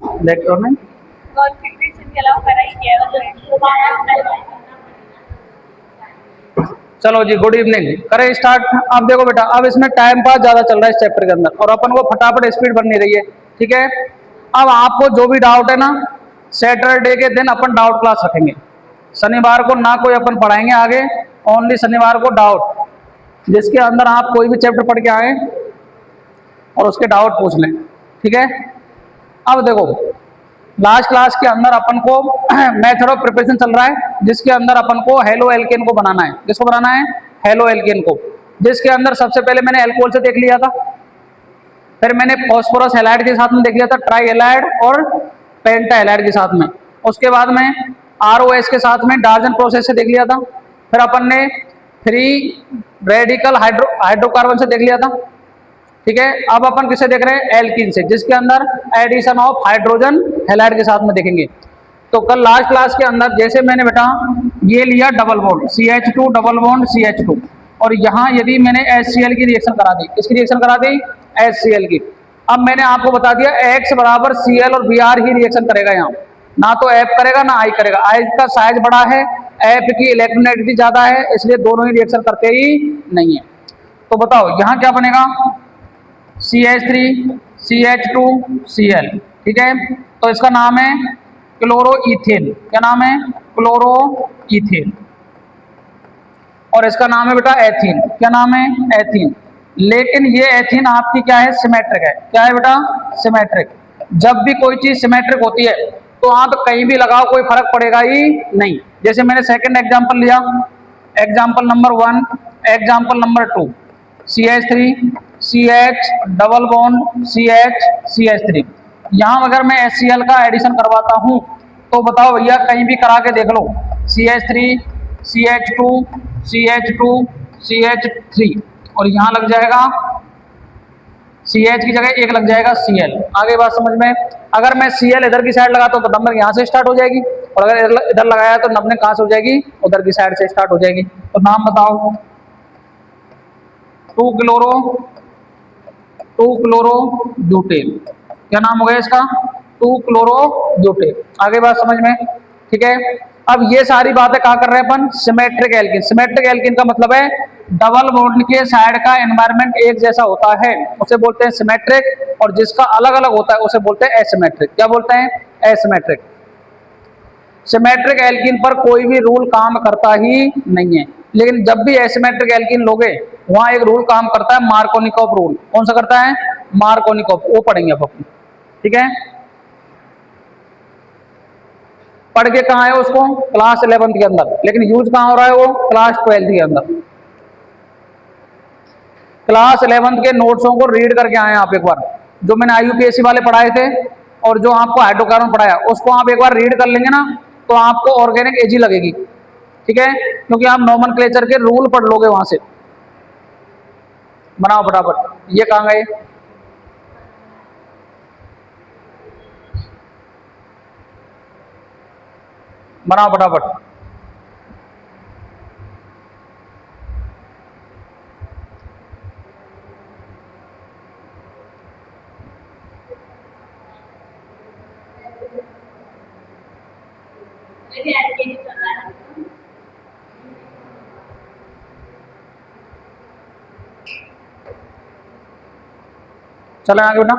Electronic. Configuration के अलावा पढ़ाई किया है। चलो जी, गुड इवनिंग, करें स्टार्ट। अब देखो बेटा, अब इसमें टाइम पास ज्यादा चल रहा है इस चैप्टर के अंदर और अपन को फटाफट स्पीड बन नहीं रही है, ठीक है। अब आपको जो भी डाउट है ना, सैटरडे के दिन अपन डाउट क्लास रखेंगे। शनिवार को ना कोई अपन पढ़ाएंगे आगे, ओनली शनिवार को डाउट, जिसके अंदर आप कोई भी चैप्टर पढ़ के आए और उसके डाउट पूछ लें, ठीक है। अब देखो, लास्ट क्लास के अंदर अपन को मेथड ऑफ प्रिपरेशन चल रहा है, जिसके अंदर अपन को हेलो एल्केन को बनाना है। किसको बनाना है? हेलो एल्केन को, जिसके अंदर सबसे पहले मैंने एल्कोहल से देख लिया था, फिर मैंने फॉस्फोरस हैलाइड के साथ में देख लिया था, ट्राई हैलाइड और पेंटा हैलाइड के साथ में। उसके बाद में आरओएस के साथ में डार्जन प्रोसेस से देख लिया था। फिर अपन ने फ्री रेडिकल हाइड्रोकार्बन से देख लिया था, ठीक है। अब अपन किसे देख रहे हैं? एल्कीन से, जिसके अंदर एडिशन ऑफ हाइड्रोजन हैलाइड के साथ में देखेंगे। तो कल लास्ट क्लास के अंदर जैसे मैंने बेटा ये लिया double bond CH2 double bond CH2, और यहाँ यदि मैंने HCl की रिएक्शन करा दी, किसकी रिएक्शन करा दी? HCl की। अब मैंने आपको बता दिया X बराबर Cl और Br ही रिएक्शन करेगा यहाँ, ना तो F करेगा ना I करेगा। I का साइज बड़ा है, F की इलेक्ट्रोनेगेटिविटी ज्यादा है, इसलिए दोनों ही रिएक्शन करते ही नहीं है। तो बताओ यहाँ क्या बनेगा? CH3 CH2 Cl, ठीक है। तो इसका नाम है क्लोरोईथेन। क्या नाम है? क्लोरोईथेन। और इसका नाम है बेटा एथीन। क्या नाम है? एथीन। लेकिन ये एथीन आपकी क्या है? सिमेट्रिक है। क्या है बेटा? सिमेट्रिक। जब भी कोई चीज सिमेट्रिक होती है तो आप कहीं भी लगाओ कोई फर्क पड़ेगा ही नहीं। जैसे मैंने सेकंड एग्जांपल लिया, example number 1, example number 2, CH3 CH double bond CH CH3। यहाँ अगर मैं HCl का एडिशन करवाता हूँ तो बताओ भैया, कहीं भी करा के देख लो, CH3 CH2 CH2 CH3, और यहाँ लग जाएगा CH की जगह एक लग जाएगा Cl। आगे बात समझ में? अगर मैं Cl इधर की साइड लगाता हूँ तो नंबर यहाँ से स्टार्ट हो जाएगी, और अगर इधर लगाया तो नंबर कहाँ से हो जाएगी? उधर की साइड से स्टार्ट हो जाएगी। तो नाम बताओ। 2 क्लोरो ब्यूटेन। क्या नाम हो गया इसका? 2 क्लोरो ब्यूटेन। आगे बात समझ में? ठीक है। अब ये सारी बातें कहा कर रहे हैं अपन? Symmetric alkene. सिमेट्रिक एल्कीन का मतलब है डबल बॉन्ड के साइड का एनवायरनमेंट एक जैसा होता है, उसे बोलते हैं सिमेट्रिक, और जिसका अलग अलग होता है उसे बोलते हैं एसिमेट्रिक। क्या बोलते हैं? एसिमेट्रिक। सिमेट्रिक एल्कीन पर कोई भी रूल काम करता ही नहीं है, लेकिन जब भी एसिमेट्रिक एल्कीन लोगे वहां एक रूल काम करता है, मार्कोनिकॉफ रूल। कौन सा करता है? मार्कोनिकॉफ। वो पढ़ेंगे अब अपन, ठीक है। पढ़ के कहाँ है उसको? क्लास 11th के अंदर, लेकिन यूज कहाँ हो रहा है वो? क्लास 12th के अंदर। क्लास 11th के नोट्सों को रीड करके आए आप एक बार, जो मैंने IUPAC वाले पढ़ाए थे और जो आपको हाइड्रोकार्बन पढ़ाया, उसको आप एक बार रीड कर लेंगे ना तो आपको ऑर्गेनिक एजी लगेगी, ठीक है, क्योंकि आप नोमेनक्लेचर के रूल पढ़ लोगे वहां से। बनाओ फटाफट। ये कहाँ गए? बनाओ फटाफट। चले आगे बेटा।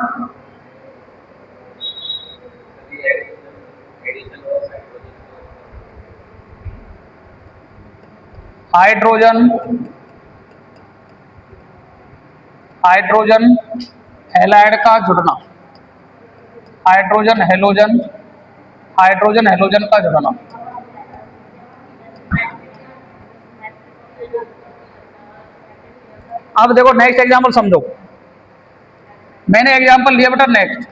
हाइड्रोजन हाइड्रोजन हैलाइड का जुड़ना, हाइड्रोजन हेलोजन, हाइड्रोजन हेलोजन का जुड़ना। अब देखो नेक्स्ट एग्जांपल समझो। मैंने एग्जांपल लिया बेटा next,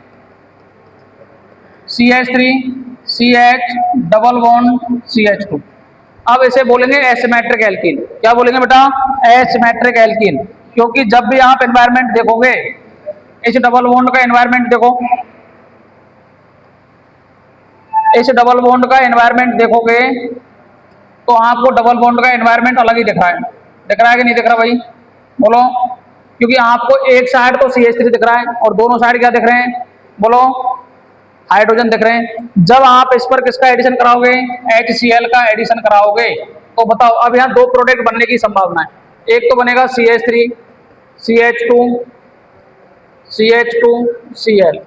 CH3 CH double bond CH2। अब इसे बोलेंगे एसिमेट्रिक एल्कीन। क्या बोलेंगे बेटा? Asymmetric alkene. क्योंकि जब भी आप एनवायरनमेंट देखोगे, इस डबल बॉन्ड का एनवायरनमेंट देखो, इस डबल बॉन्ड का एनवायरनमेंट देखोगे तो आपको डबल बॉन्ड का एनवायरनमेंट अलग ही दिख रहा है। दिख रहा है कि नहीं दिख रहा भाई? बोलो। क्योंकि आपको एक साइड तो CH3 दिख रहा है और दोनों साइड क्या दिख रहे हैं? बोलो। हाइड्रोजन दिख रहे हैं। जब आप इस पर किसका एडिशन कराओगे, HCl का एडिशन कराओगे, तो बताओ अब यहाँ दो प्रोडक्ट बनने की संभावना है। एक तो बनेगा CH3 CH2 CH2 Cl,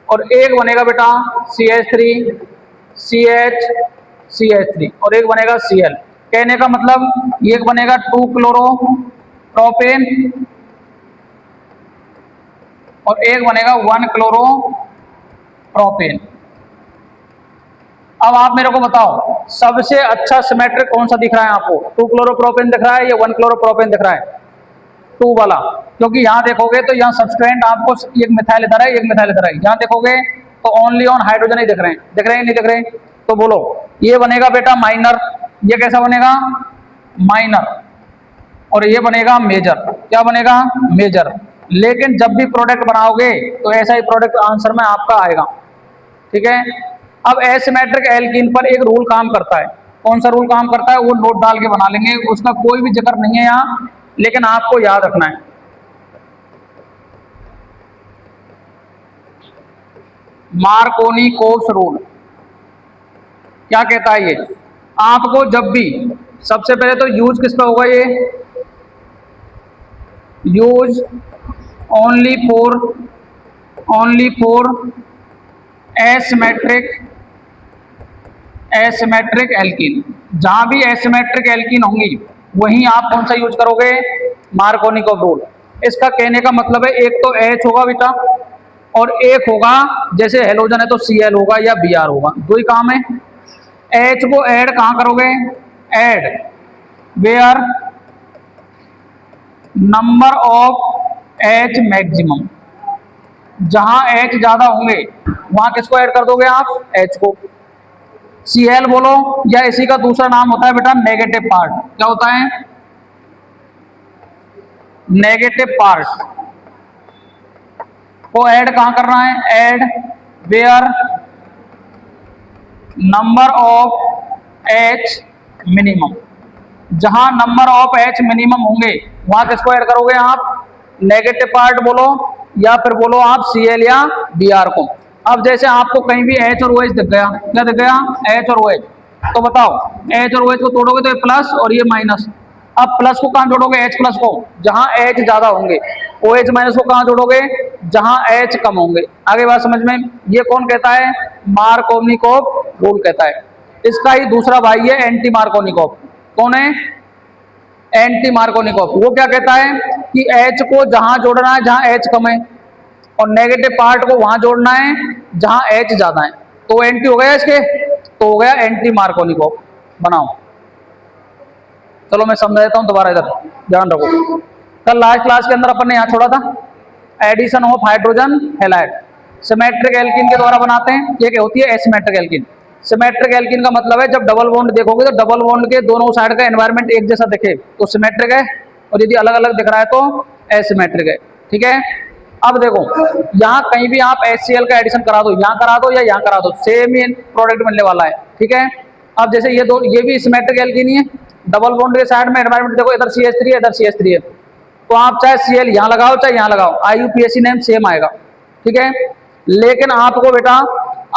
और एक बनेगा बेटा CH3 CH CH3, और एक बनेगा Cl। कहने का मतलब एक बनेगा 2 क्लोरो प्रोपेन और एक बनेगा 1 क्लोरो प्रोपेन। अब आप मेरे को बताओ सबसे अच्छा सिमेट्रिक कौन सा दिख रहा है आपको, 2 क्लोरो प्रोपेन दिख रहा है या 1 क्लोरो प्रोपेन दिख रहा है, 2 वाला। क्योंकि यहाँ देखोगे तो यहाँ सब्सटेंट आपको एक मिथाइल इधर है एक मिथाइल इधर है, यहाँ देखोगे तो ओनली ऑन हाइड्रोजन ही दिख रहे हैं, दिख रहे हैं नहीं दिख रहे। तो बोलो ये बनेगा बेटा माइनर, ये कैसा बनेगा माइनर, और ये बनेगा मेजर। क्या बनेगा मेजर। लेकिन जब भी प्रोडक्ट बनाओगे तो ऐसा ही प्रोडक्ट आंसर में आपका आएगा, ठीक है। अब एसिमेट्रिक एल्कीन पर एक रूल काम करता है, कौन सा रूल काम करता है वो नोट डाल के बना लेंगे, उसका कोई भी जिक्र नहीं है यहाँ, लेकिन आपको याद रखना है। मार्कोनी-कोप्स रूल क्या कहता है ये, आपको जब भी सबसे पहले तो यूज किस पे होगा, ये use only for asymmetric alkene. जहां भी एसिमेट्रिक एल्कीन होंगी वहीं आप कौन सा यूज करोगे, मार्कोनी-कोप रूल। इसका कहने का मतलब है एक तो H होगा बेटा और एक होगा जैसे हेलोजन है तो Cl होगा या Br होगा, दो ही काम है। H को ऐड कहां करोगे, add where number of H maximum, जहां H ज्यादा होंगे वहां किसको ऐड कर दोगे आप, H को। Cl बोलो या इसी का दूसरा नाम होता है बेटा नेगेटिव पार्ट, क्या होता है नेगेटिव पार्ट को ऐड कहां करना है, add where number of H minimum, जहां नंबर ऑफ H मिनिमम होंगे वहां किसको ऐड करोगे आप, नेगेटिव पार्ट बोलो या फिर बोलो आप Cl या Br को। अब जैसे आपको कहीं भी H और OH दिख गया, क्या दिख गया H और OH, तो बताओ H और OH को तोड़ोगे तो ये प्लस और ये माइनस। अब प्लस को कहां जोड़ोगे, H प्लस को जहां H ज्यादा होंगे, OH माइनस को कहां जोड़ोगे, जहां H कम होंगे। आगे बात समझ में। ये कौन कहता है, मार्कोनी-कोप रूल कहता है। इसका ही दूसरा भाई है एंटी मार्कोनी-कोप। कौन है, एंटी मार्कोनी-कोप। वो क्या कहता है कि H को जहां जोड़ना है जहां H कम है और नेगेटिव पार्ट को वहां जोड़ना है जहां H ज्यादा है। तो एंटी हो गया इसके, तो हो गया एंटी मार्कोनी-कोप। बनाओ, चलो मैं समझा देता हूं दोबारा, इधर ध्यान रखो। कल लास्ट क्लास के अंदर अपन ने यहाँ छोड़ा था addition of hydrogen halide symmetric alkene के द्वारा बनाते हैं। ये क्या होती है, एसिमेट्रिक एल्कीन। सिमेट्रिक एल्कीन का मतलब है जब डबल बॉन्ड देखोगे तो डबल बॉन्ड के दोनों साइड का एनवायरनमेंट एक जैसा दिखे तो सिमेट्रिक है, और यदि अलग अलग दिख रहा है तो एसिमेट्रिक है, ठीक है। अब देखो यहाँ कहीं भी आप HCl का एडिशन करा दो, यहाँ करा दो या यहाँ करा दो, सेम ही प्रोडक्ट मिलने वाला है, ठीक है। अब जैसे ये दो, ये भी सिमेट्रिक एल्कीन ही है, डबल बॉन्ड के साइड में एनवायरनमेंट देखो, इधर CH3 है इधर CH3 है, तो आप चाहे Cl यहाँ लगाओ चाहे यहाँ लगाओ, IUPAC नेम सेम आएगा, ठीक है। लेकिन आपको बेटा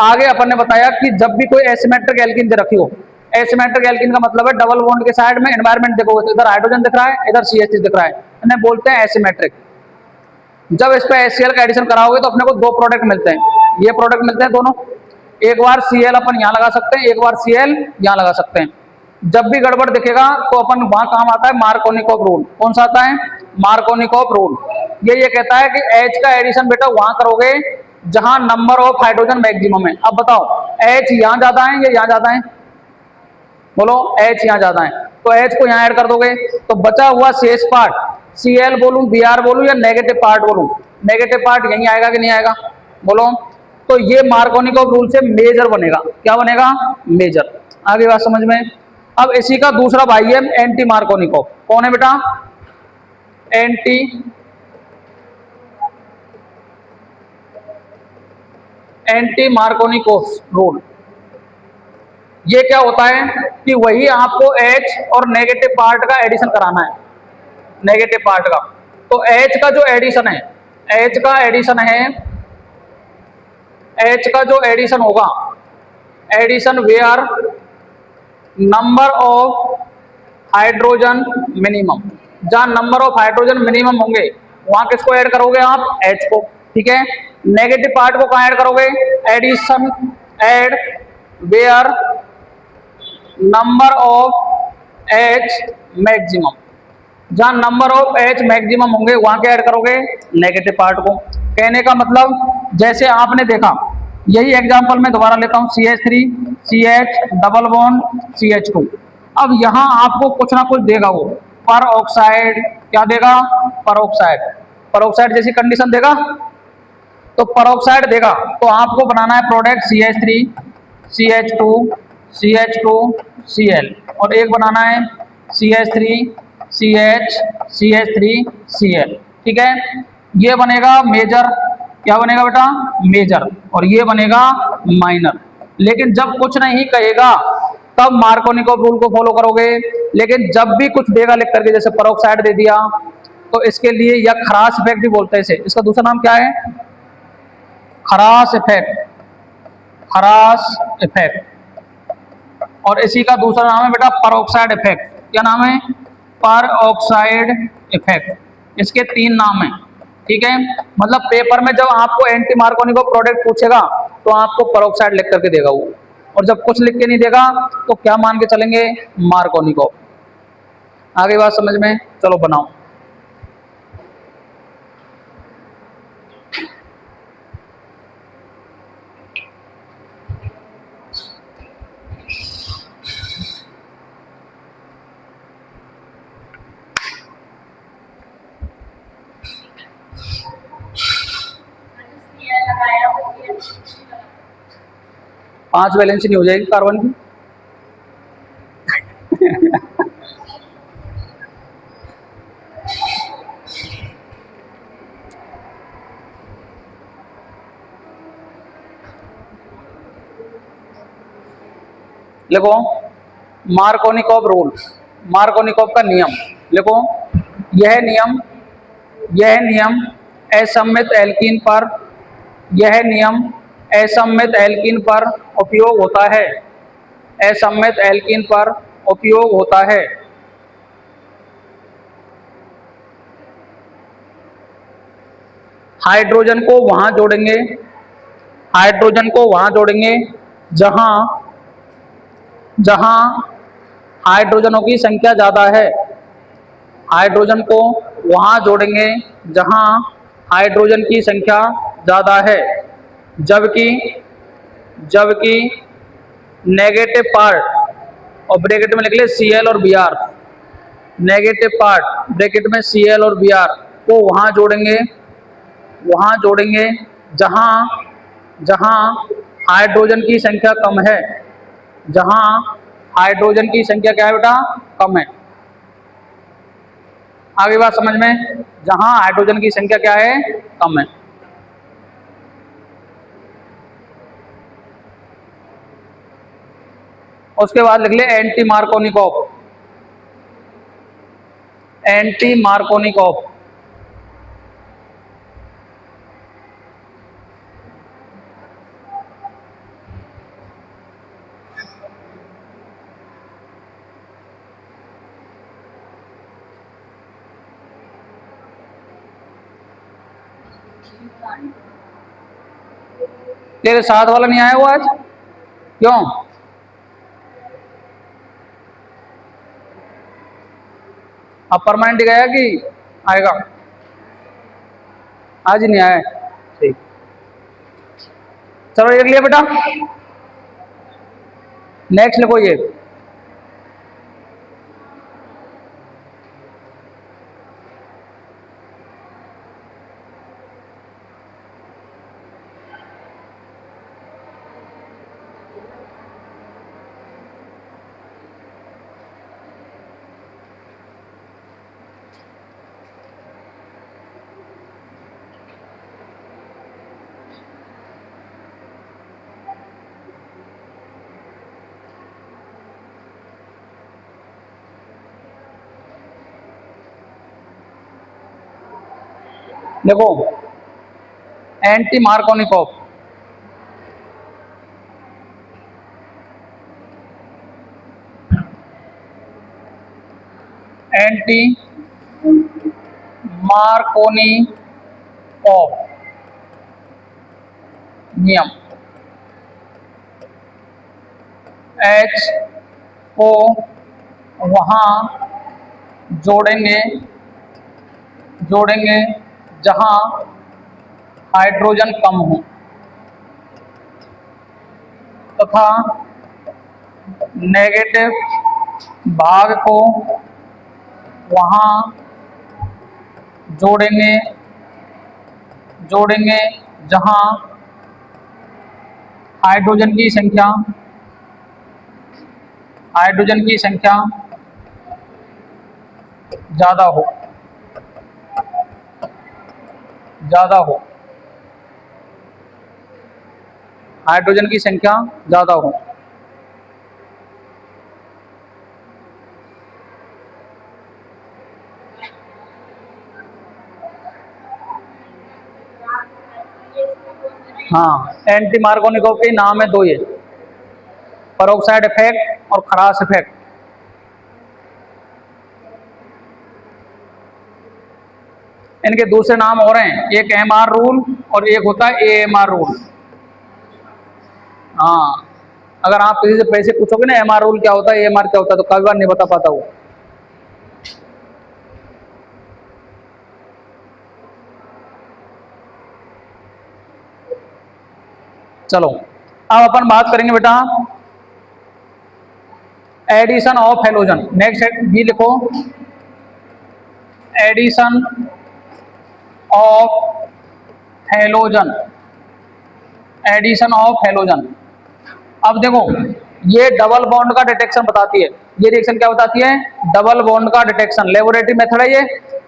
आगे अपन ने बताया कि जब भी कोई एसिमेट्रिक एल्कीन दे रखी हो, एसिमेट्रिक एल्कीन का मतलब है डबल बॉन्ड के साइड में एनवायरनमेंट देखोगे तो इधर हाइड्रोजन दिख रहा है इधर CH3 दिख रहा है, इन्हें बोलते हैं एसिमेट्रिक। जब इस पे HCl का एडिशन कराओगे तो अपने को दो प्रोडक्ट मिलते हैं, ये प्रोडक्ट मिलते हैं दोनों, एक बार Cl अपन यहाँ लगा सकते हैं, एक बार Cl यहाँ लगा सकते हैं। जब भी गड़बड़ दिखेगा तो अपन वहां काम आता है मार्कोनी-कोप रूल। कौन सा आता है, मार्कोनी-कोप रूल। ये कहता है कि H का एडिशन बेटा वहां करोगे जहां नंबर ऑफ हाइड्रोजन मैक्सिमम है। अब बताओ H यहाँ ज्यादा है या यहाँ ज्यादा है, बोलो H यहाँ ज्यादा है, तो H को यहाँ ऐड कर दोगे तो बचा हुआ शेष पार्ट Cl बोलूं Br बोलूं या नेगेटिव पार्ट बोलूं, नेगेटिव पार्ट यहीं आएगा कि नहीं आएगा, बोलो। तो ये मार्कोनी-कोप रूल से मेजर बनेगा, क्या बनेगा, मेजर। आगे बात समझ में। अब इसी का दूसरा भाई है एंटी मार्कोनी-कोप। कौन है बेटा, एंटी मार्कोनी-कोप रूल। ये क्या होता है कि वही आपको H और नेगेटिव पार्ट का एडिशन कराना है, नेगेटिव पार्ट का। तो H का जो एडिशन है, H का एडिशन है H का जो एडिशन होगा, addition where number of hydrogen minimum, जहां नंबर ऑफ हाइड्रोजन मिनिमम होंगे वहां किसको ऐड करोगे आप, H को। ठीक है, नेगेटिव पार्ट को कहां ऐड करोगे, addition add where number of H maximum, जहां नंबर ऑफ H मैक्सिमम होंगे वहां क्या ऐड करोगे, नेगेटिव पार्ट को। कहने का मतलब जैसे आपने देखा, यही एग्जांपल मैं दोबारा लेता हूं, CH3 CH double bond CH2। अब यहां आपको कुछ ना कुछ देगा वो, पर ऑक्साइड, क्या देगा, परऑक्साइड, परऑक्साइड जैसी कंडीशन देगा, तो परऑक्साइड देगा तो आपको बनाना है product CH3 CH2 CH2 Cl, और एक बनाना है CH3 CH CH3 Cl। ठीक है, ये बनेगा मेजर, क्या बनेगा बेटा, मेजर, और ये बनेगा माइनर। लेकिन जब कुछ नहीं कहेगा तब मार्कोनिकोव रूल को फॉलो करोगे, लेकिन जब भी कुछ देगा लिख करके, जैसे परऑक्साइड दे दिया, तो इसके लिए या खराश इफेक्ट भी बोलते हैं इसे, इसका दूसरा नाम क्या है, खराश इफेक्ट, खराश इफेक्ट। और इसी का दूसरा नाम है बेटा परऑक्साइड इफेक्ट। क्या नाम है, परऑक्साइड इफेक्ट। इसके 3 नाम हैं। ठीक है, मतलब पेपर में जब आपको एंटी मार्कोनिकोव प्रोडक्ट पूछेगा तो आपको परऑक्साइड लिख करके देगा वो, और जब कुछ लिख के नहीं देगा तो क्या मान के चलेंगे, मार्कोनिकोव। आगे बात समझ में, चलो बनाओ। लगाया वो 5 वैलेंसी नहीं हो जाएगी कार्बन की। लिखो मार्कोनिकोव रूल, मार्कोनिकोव का नियम लिखो। यह नियम असममित एल्कीन पर, यह नियम असममित एल्कीन पर उपयोग होता है, असममित एल्कीन पर उपयोग होता है। हाइड्रोजन को वहां जोड़ेंगे, हाइड्रोजन को वहां जोड़ेंगे जहां जहां हाइड्रोजनों की संख्या ज्यादा है, हाइड्रोजन को वहां जोड़ेंगे जहां हाइड्रोजन की संख्या ज्यादा है, जबकि जबकि नेगेटिव पार्ट, और ब्रैकेट में लिख ले Cl और Br, नेगेटिव पार्ट ब्रैकेट में Cl और Br को वहां जोड़ेंगे जहां जहां हाइड्रोजन की संख्या कम है, जहां हाइड्रोजन की संख्या क्या है बेटा, कम है। आगे बात समझ में, जहां हाइड्रोजन की संख्या क्या है, कम है। उसके बाद लिख ले एंटी मार्कोनिकोव, एंटी मार्कोनिकोव। तेरे साथ वाला नहीं आया वो आज, क्यों, अब परमानेंट गया कि आएगा, आज ही नहीं आया। ठीक, चलो लिख लिया बेटा। नेक्स्ट लिखो ये, देखो एंटी मार्कोनिकोव, एंटी मार्कोनिकॉफ नियम। H को वहाँ जोड़ेंगे जहाँ हाइड्रोजन कम हो तथा नेगेटिव भाग को वहाँ जोड़ेंगे जहाँ हाइड्रोजन की संख्या ज़्यादा हो। हाइड्रोजन की संख्या ज़्यादा हो। हाँ, एंटी मार्कोनिकॉफ के नाम है दो, ये पेरोक्साइड इफेक्ट और खरास इफेक्ट। इनके दूसरे नाम और हैं, एक एमआर रूल और एक होता है एएमआर रूल। हाँ, अगर आप किसी से पैसे पूछोगे ना एमआर रूल क्या होता है, एएमआर क्या होता है, तो कई बार नहीं बता पाता वो। चलो अब अपन बात करेंगे बेटा addition of halogen. Next B लिखो, एडिशन ऑफ हेलोजन। अब देखो ये डबल बॉन्ड का डिटेक्शन बताती है। ये रिएक्शन क्या बताती है? डबल बॉन्ड का डिटेक्शन। लेबोरेटरी मेथड है ये।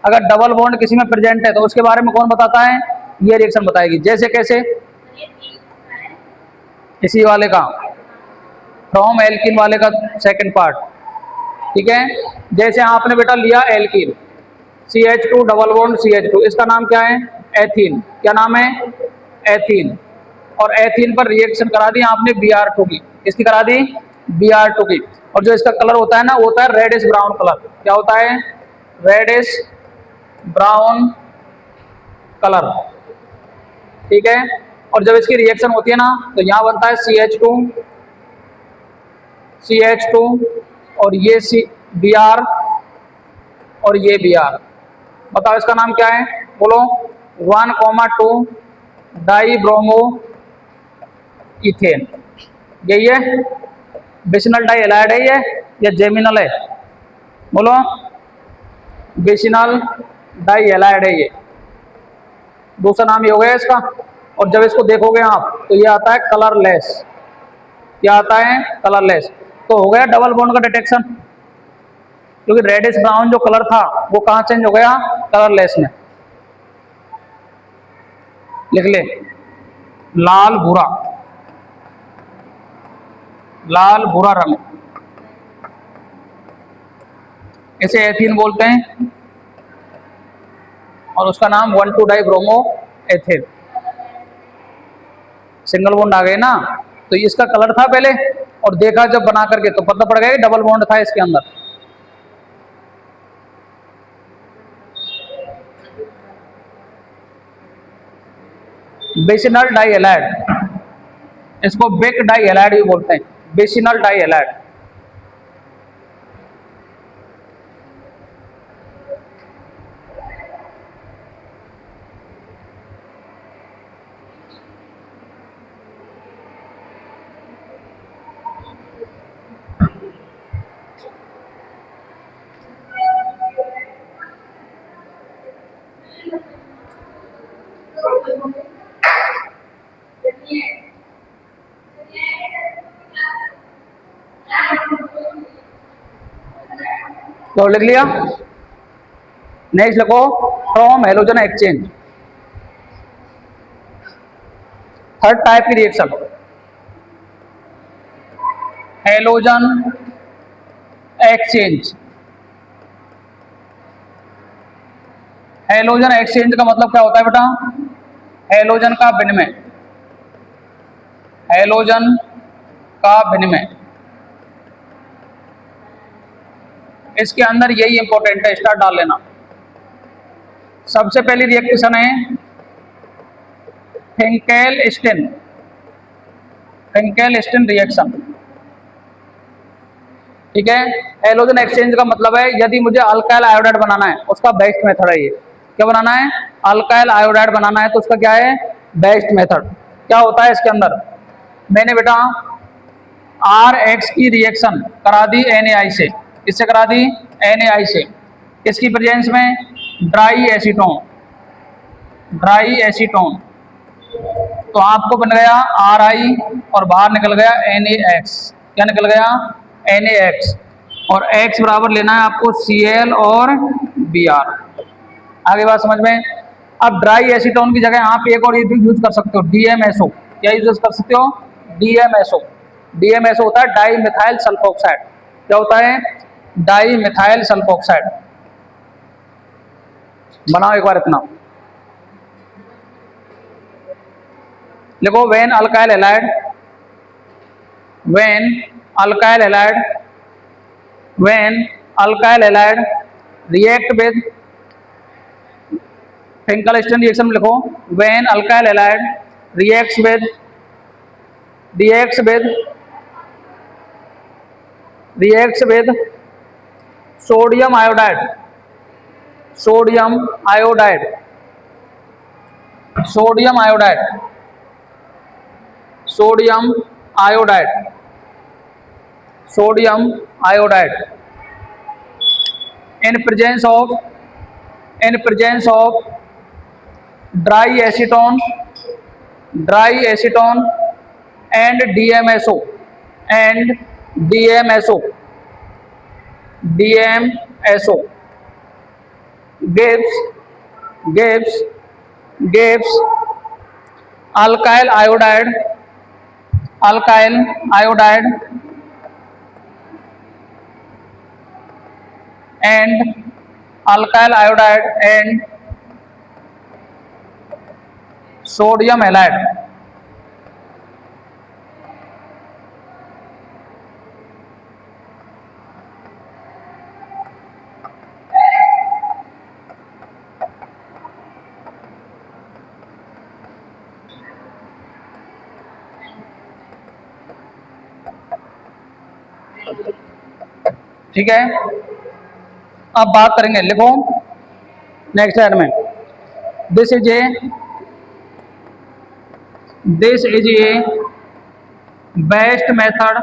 अगर डबल बॉन्ड किसी में प्रेजेंट है तो उसके बारे में कौन बताता है? ये रिएक्शन बताएगी। जैसे कैसे? इसी वाले का, फ्रॉम एल्कीन वाले का सेकंड पार्ट, ठीक है। जैसे आपने बेटा लिया alkene, CH2 double bond CH2, इसका नाम क्या है? एथीन। क्या नाम है? एथीन। और एथीन पर रिएक्शन करा दी आपने Br2 की। किसकी करा दी? Br2 की। और जो इसका कलर होता है ना, वो होता है रेडिश ब्राउन कलर। क्या होता है? रेडिश ब्राउन कलर, ठीक है। और जब इसकी रिएक्शन होती है ना, तो यहाँ बनता है CH2 और ये Br और ये Br। बताओ इसका नाम क्या है? बोलो। 1,2 डाई ब्रोमो इथेन। यही है? बेसिनल डाई एलाइड है ये या जेमिनल है? बोलो। बेसिनल डाई एलाइड है ये। दूसरा नाम ये हो गया इसका। और जब इसको देखोगे आप तो ये आता है कलरलेस। क्या आता है? कलरलेस। तो हो गया डबल बॉन्ड का डिटेक्शन, क्योंकि रेडिश ब्राउन जो कलर था वो कहाँ चेंज हो गया? कलरलेस में। लिख ले, लाल भूरा रंग, इसे एथीन बोलते हैं। और उसका नाम 1,2 dibromoethane. Single bond आ गए ना, तो इसका कलर था पहले, और देखा जब बना करके तो पता पड़ गया कि डबल बॉन्ड था इसके अंदर। बेसिनल डाई एलाइड, इसको बेक डाई एलाइड भी बोलते हैं। Vicinal dihalide. तो लिख लिया। नेक्स्ट लिखो, from halogen exchange. Third type की reaction, halogen exchange. Halogen exchange का मतलब क्या होता है बेटा? हेलोजन का विनिमय। हेलोजन का विनिमय। इसके अंदर यही इंपॉर्टेंट है, स्टार्ट डाल लेना। सबसे पहली रिएक्शन है फिंकेल-स्टीन, फिंकेल-स्टीन रिएक्शन। ठीक है, हैलोजन एक्सचेंज का मतलब है यदि मुझे अल्काइल आयोडाइड बनाना है, उसका बेस्ट मेथड है ये। क्या बनाना है? अल्काइल आयोडाइड बनाना है, तो उसका क्या है? Best method. क्या होता है इसके अंदर? मैंने बेटा RX की रिएक्शन करा दी NaI से। किससे करा दी? NaI से। किसकी प्रेजेंस में? Dry acetone, dry acetone. तो आपको बन गया RI और बाहर निकल गया NaX। क्या निकल गया? NaX। और X बराबर लेना है आपको Cl और Br। आगे बात समझ में? अब ड्राई एसीटोन की जगह आप एक और यूज कर सकते हो, DMSO। क्या यूज कर सकते हो? DMSO। DMSO होता है डाई मिथाइल सल्फोक्साइड। क्या होता है? Di methyl sulphoxide. बनाओ एक बार इतना, लिखो when alkyl halide, when alkyl halide, when alkyl halide react with Finkelstein reaction में लिखो when alkyl halide reacts with sodium iodide, sodium iodide, sodium iodide, sodium iodide, sodium iodide in presence of dry acetone, dry acetone and DMSO, and DMSO, DMSO gives alkyl iodide, alkyl iodide and alkyl iodide and sodium halide। ठीक है, अब बात करेंगे, लिखो next slide में, this is a best method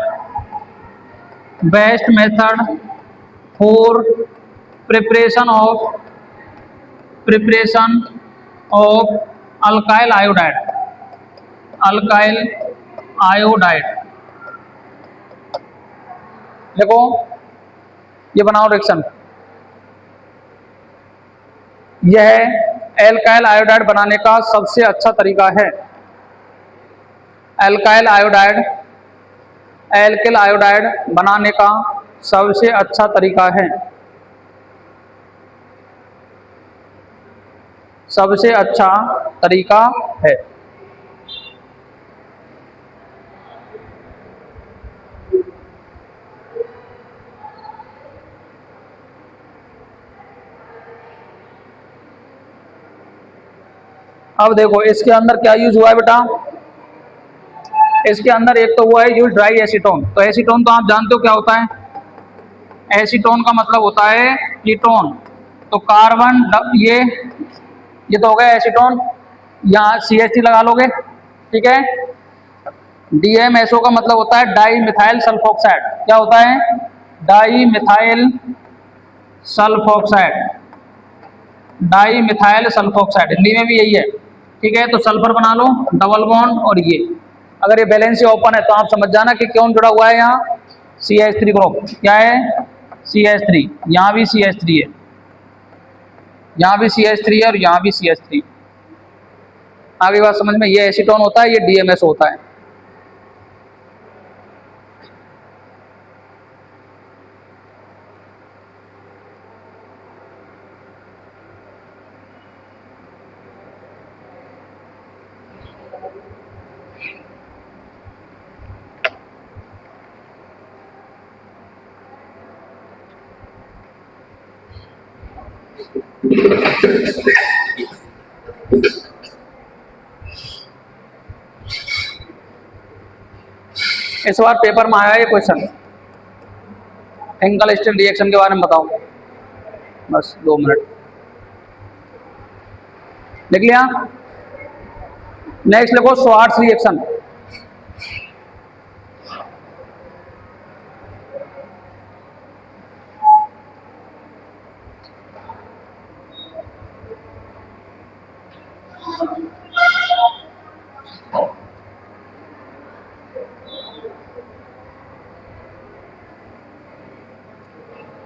for preparation of alkyl iodide. देखो ये बनाओ रिएक्शन, यह एल्काइल आयोडाइड बनाने का सबसे अच्छा तरीका है। एल्काइल आयोडाइड बनाने का सबसे अच्छा तरीका है, सबसे अच्छा तरीका है। अब देखो इसके अंदर क्या यूज हुआ है बेटा, इसके अंदर एक तो हुआ है यूज ड्राई एसीटोन। तो एसीटोन तो आप जानते हो क्या होता है, एसीटोन का मतलब होता है कीटोन। तो कार्बन ये तो हो गया एसीटोन, यहाँ CH3 लगा लोगे, ठीक है। DMSO का मतलब होता है डाई मिथाइल सल्फोक्साइड। क्या होता है? Di methyl sulphoxide, di methyl sulphoxide, Hindi में भी यही है, ठीक है। तो सल्फर बना लो, डबल बॉन्ड, और ये अगर ये बैलेंस से ओपन है तो आप समझ जाना कि क्यों जुड़ा हुआ है यहाँ CH3 ग्रुप। क्या है? CH3। यहाँ भी CH3 है, यहाँ भी CH3 है और यहाँ भी CH3। आगे बात समझ में, ये एसीटोन होता है, ये DMSO होता है। इस बार पेपर में आया ये क्वेश्चन, फिंकल स्टील रिएक्शन के बारे में बताओ। बस 2 मिनट लिख लिया। नेक्स्ट लिखो श्वार्ट्ज रिएक्शन।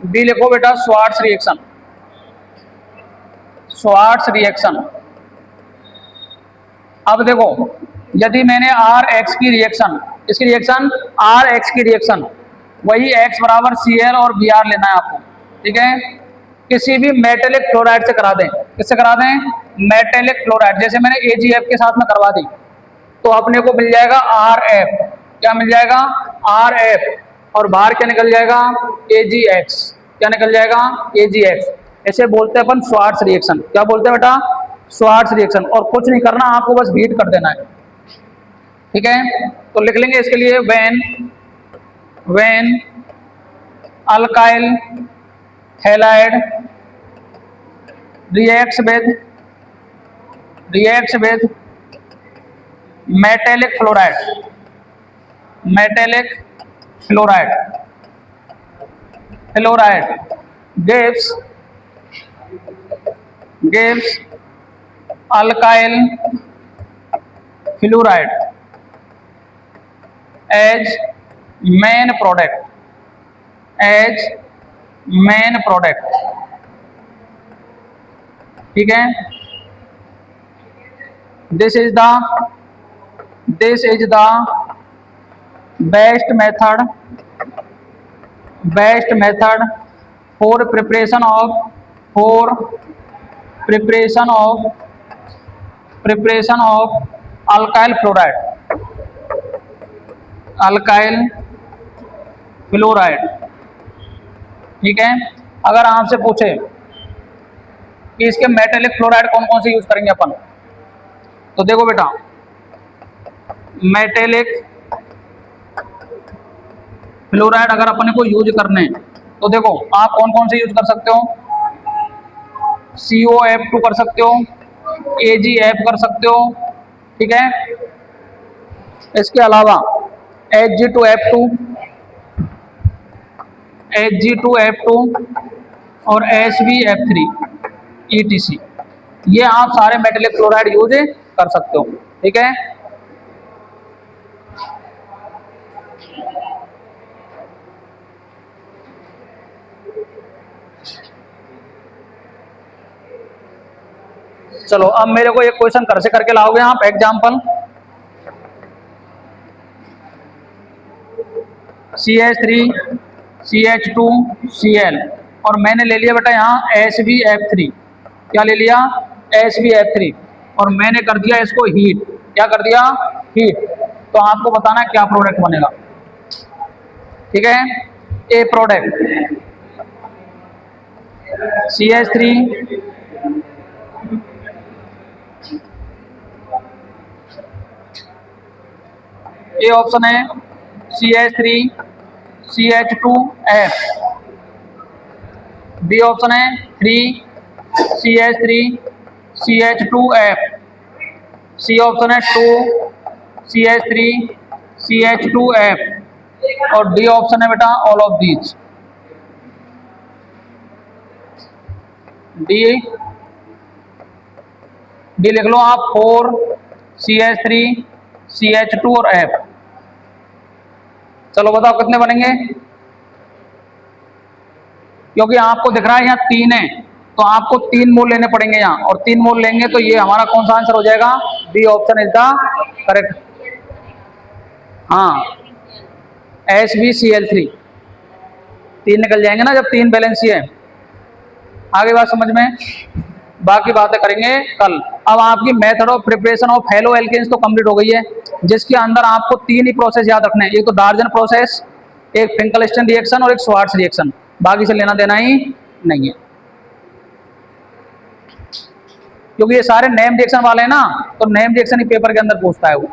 बी लिखो बेटा श्वार्ट्ज रिएक्शन। Schwarz reaction. अब देखो, यदि मैंने RX की रिएक्शन, इसकी रिएक्शन RX की रिएक्शन, वही X बराबर Cl और Br लेना है आपको, ठीक है। किसी भी मेटेलिक क्लोराइड से करा दें, किससे करा दें? Metallic chloride. जैसे मैंने AgF के साथ में करवा दी तो अपने को मिल जाएगा RF। क्या मिल जाएगा? RF। और बाहर क्या निकल जाएगा? AgX। क्या निकल जाएगा? AgX। ऐसे बोलते हैं अपन श्वार्ट्ज रिएक्शन। क्या बोलते हैं बेटा? Swarts reaction. और कुछ नहीं करना, आपको बस हीट कर देना है, ठीक है। तो लिख लेंगे इसके लिए when alkyl halide reacts with metallic fluoride gives alkyl fluoride as main product, ठीक है। this is the best method for preparation of alkyl fluoride, ठीक है। अगर आपसे पूछे कि इसके मेटेलिक क्लोराइड कौन कौन से यूज करेंगे अपन, तो देखो बेटा, मेटेलिक फ्लोराइड अगर अपने को यूज करने हैं तो देखो आप कौन कौन से यूज कर सकते हो? COF2 कर सकते हो, AgF कर सकते हो, ठीक है। इसके अलावा Hg2F2 और SbF3 ETC, ये आप सारे मेटेलिक क्लोराइड यूज कर सकते हो, ठीक है। चलो अब मेरे को एक क्वेश्चन घर से करके लाओगे आप। एग्जाम्पल, CH3CH2Cl और मैंने ले लिया बेटा यहाँ SbF3। क्या ले लिया? SbF3। और मैंने कर दिया इसको हीट। क्या कर दिया? हीट। तो आपको बताना है क्या प्रोडक्ट बनेगा, ठीक है। ए प्रोडक्ट CH3 ए ऑप्शन है CH3CH2F, बी ऑप्शन है 3CH3CH2F, सी ऑप्शन है 2CH3CH2F और डी ऑप्शन है बेटा ऑल ऑफ दीज। डी लिख लो आप 4CH3CH2 और F। चलो बताओ कितने बनेंगे? क्योंकि आपको दिख रहा है यहाँ 3 है तो आपको 3 मोल लेने पड़ेंगे यहाँ, और 3 मोल लेंगे तो ये हमारा कौन सा आंसर हो जाएगा? B option is the correct. हाँ, SbCl3 3 निकल जाएंगे ना जब 3 बैलेंसी है। आगे बात समझ में, बाकी बातें करेंगे कल। अब आपकी method of preparation of haloalkanes तो कंप्लीट हो गई है, जिसके अंदर आपको 3 ही प्रोसेस याद रखने हैं। एक तो डार्जन प्रोसेस, एक फिंकलस्टन रिएक्शन और एक श्वार्ट्ज रिएक्शन। बाकी से लेना देना ही नहीं है। क्योंकि ये सारे नेम रिएक्शन वाले हैं ना, तो नेम रिएक्शन ही पेपर के अंदर पूछता है वो।